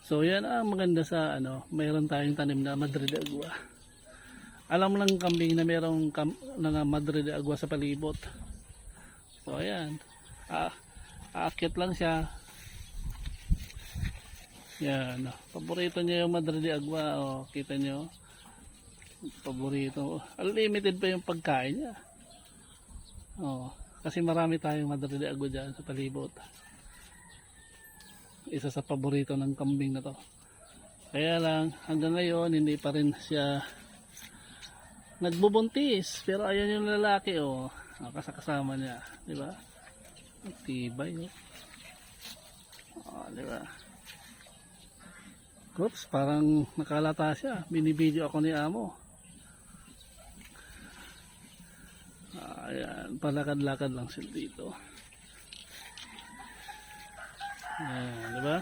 So yan ang maganda sa ano, mayroon tayong tanim na Madre de Agua. Alam mo lang kambing na mayroong Madre de Agua sa palibot. So ayan, aakyat lang siya. Yan, paborito niya yung Madre de Agua. Oh, kita nyo, paborito. Unlimited pa yung pagkain niya. Oh, kasi marami tayong Madre de Agua dyan sa palibot. Isa sa paborito ng kambing na to. Kaya lang hanggang ngayon hindi pa rin siya nagbubuntis, pero ayan yung lalaki, oh, kasama niya, di ba? Tibay, oh. Oh, di ba? Oops, parang nakalata siya. Binibideo ako ni amo. Ayan, palakad-lakad lang sila dito. Ayan, di ba?